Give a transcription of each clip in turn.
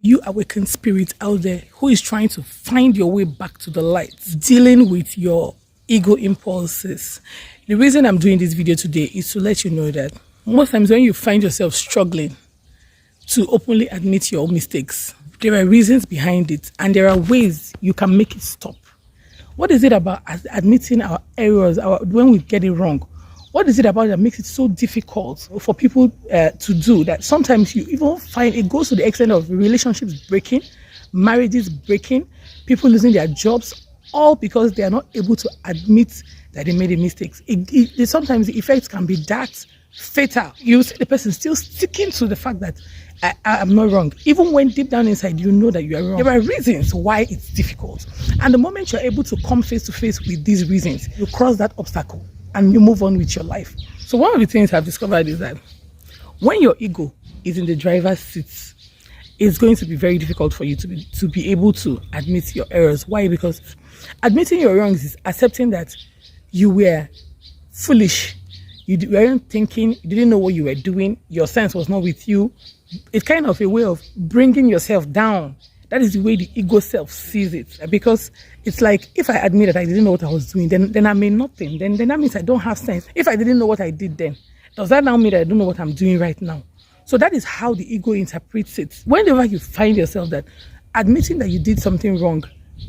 you awakened spirit out there who is trying to find your way back to the light, dealing with your ego impulses. The reason I'm doing this video today is to let you know that most times when you find yourself struggling to openly admit your mistakes, there are reasons behind it and there are ways you can make it stop. What is it about admitting our errors, when we get it wrong? What is it about that makes it so difficult for people to do that? Sometimes you even find it goes to the extent of relationships breaking, marriages breaking, people losing their jobs, all because they are not able to admit that they made a mistake. Sometimes the effects can be that fatal. You see the person still sticking to the fact that I'm not wrong, even when deep down inside you know that you are wrong. There are reasons why it's difficult, and the moment you're able to come face to face with these reasons, you cross that obstacle and you move on with your life. So one of the things I've discovered is that when your ego is in the driver's seat, it's going to be very difficult for you to be able to admit your errors. Why? Because admitting your wrongs is accepting that you were foolish, you weren't thinking, you didn't know what you were doing, your sense was not with you. It's kind of a way of bringing yourself down. That is the way the ego self sees it. Because it's like, if I admit that I didn't know what I was doing, then I mean nothing. Then that means I don't have sense. If I didn't know what I did then, does that now mean that I don't know what I'm doing right now? So that is how the ego interprets it. Whenever you find yourself that admitting that you did something wrong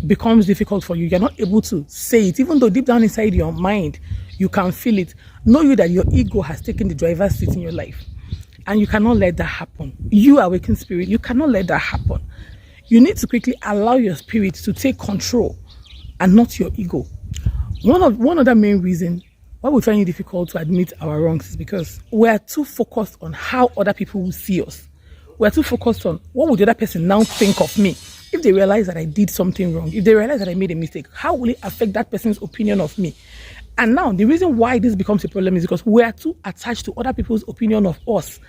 becomes difficult for you, you're not able to say it, even though deep down inside your mind, you can feel it. Know you that your ego has taken the driver's seat in your life. And you cannot let that happen. You awakened spirit, you cannot let that happen. You need to quickly allow your spirit to take control and not your ego. One other main reason why we find it difficult to admit our wrongs is because we are too focused on how other people will see us. We are too focused on what would the other person now think of me. If they realize that I did something wrong, if they realize that I made a mistake, how will it affect that person's opinion of me? And now the reason why this becomes a problem is because we are too attached to other people's opinion of us.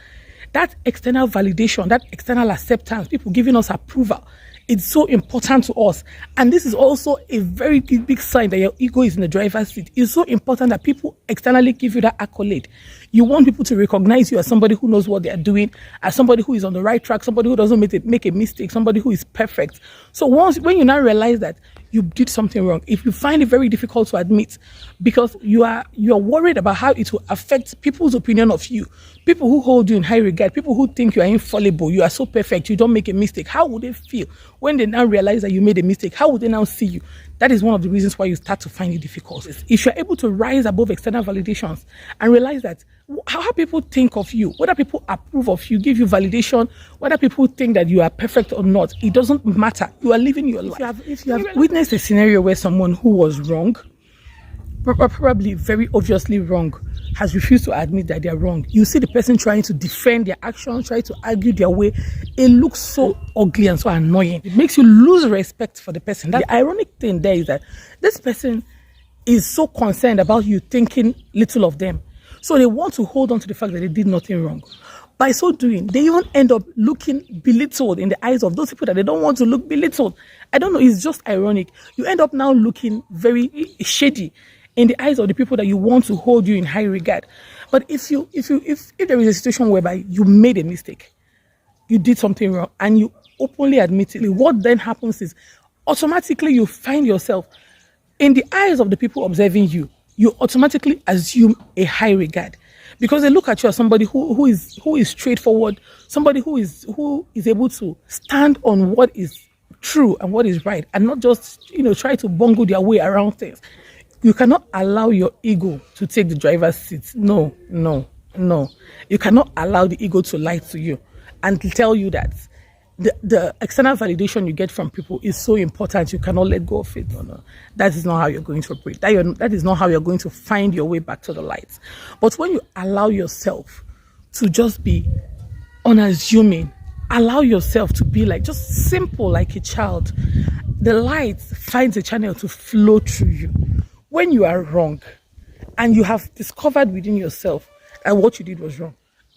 That external validation, that external acceptance, people giving us approval, it's so important to us. And this is also a very big sign that your ego is in the driver's seat. It's so important that people externally give you that accolade. You want people to recognize you as somebody who knows what they are doing, as somebody who is on the right track, somebody who doesn't make a mistake, somebody who is perfect. So when you now realize that you did something wrong, if you find it very difficult to admit because you are worried about how it will affect people's opinion of you, people who hold you in high regard, people who think you are infallible, you are so perfect, you don't make a mistake, how would they feel when they now realize that you made a mistake? How would they now see you? That is one of the reasons why you start to find it difficult. If you're able to rise above external validations and realize that how people think of you, whether people approve of you, give you validation, whether people think that you are perfect or not, it doesn't matter. You are living your life. If you have witnessed a scenario where someone who was wrong, probably very obviously wrong, has refused to admit that they are wrong, you see the person trying to defend their actions, trying to argue their way. It looks so ugly and so annoying. It makes you lose respect for the person. The ironic thing there is that this person is so concerned about you thinking little of them. So they want to hold on to the fact that they did nothing wrong. By so doing, they even end up looking belittled in the eyes of those people that they don't want to look belittled. I don't know, it's just ironic. You end up now looking very shady in the eyes of the people that you want to hold you in high regard. But if there is a situation whereby you made a mistake, you did something wrong, and you openly admit it, what then happens is automatically you find yourself in the eyes of the people observing you. You automatically assume a high regard because they look at you as somebody who is straightforward, somebody who is able to stand on what is true and what is right, and not just try to bungle their way around things. You cannot allow your ego to take the driver's seat. No. You cannot allow the ego to lie to you and to tell you that the external validation you get from people is so important, you cannot let go of it. No. That is not how you're going to operate. That is not how you're going to find your way back to the light. But when you allow yourself to just be unassuming, allow yourself to be like just simple like a child, the light finds a channel to flow through you. When you are wrong and you have discovered within yourself that what you did was wrong,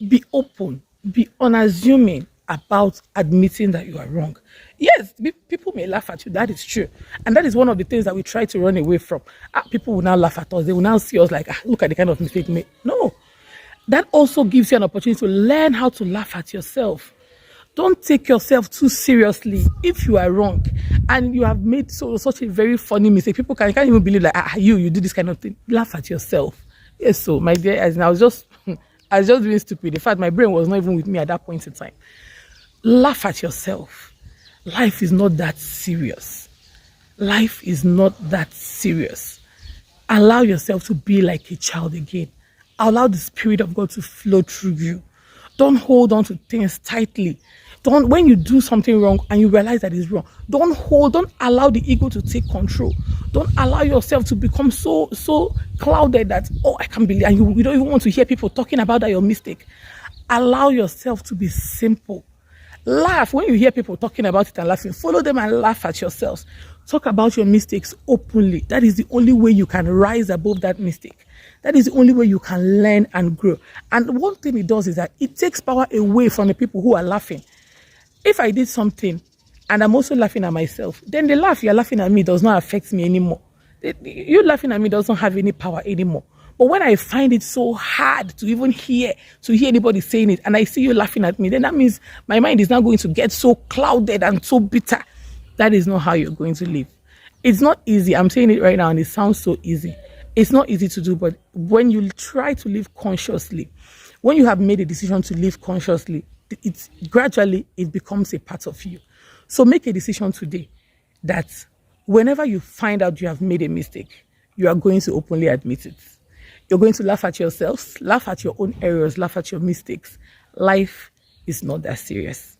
be open, be unassuming about admitting that you are wrong. Yes, people may laugh at you, that is true. And that is one of the things that we try to run away from. People will now laugh at us. They will now see us like, look at the kind of mistake we made. No. That also gives you an opportunity to learn how to laugh at yourself. Don't take yourself too seriously. If you are wrong and you have made such a very funny mistake, people can't even believe like you do this kind of thing. Laugh at yourself. Yes, so my dear, as I was just I was just being stupid. In fact, my brain was not even with me at that point in time. Laugh at yourself. Life is not that serious. Life is not that serious. Allow yourself to be like a child again. Allow the Spirit of God to flow through you. Don't hold on to things tightly. Don't, when you do something wrong and you realize that it's wrong, don't allow the ego to take control. Don't allow yourself to become so clouded that, oh, I can't believe, and you don't even want to hear people talking about that your mistake. Allow yourself to be simple. Laugh when you hear people talking about it and laughing. Follow them and laugh at yourselves. Talk about your mistakes openly. That is the only way you can rise above that mistake. That is the only way you can learn and grow. And one thing it does is that it takes power away from the people who are laughing. If I did something and I'm also laughing at myself, then the laugh you're laughing at me does not affect me anymore. You laughing at me doesn't have any power anymore. But when I find it so hard to even hear anybody saying it, and I see you laughing at me, then that means my mind is now going to get so clouded and so bitter. That is not how you're going to live. It's not easy. I'm saying it right now, and it sounds so easy. It's not easy to do, but when you try to live consciously, when you have made a decision to live consciously, it's gradually it becomes a part of you. So make a decision today that whenever you find out you have made a mistake, you are going to openly admit it. You're going to laugh at yourself, laugh at your own errors, laugh at your mistakes. Life is not that serious.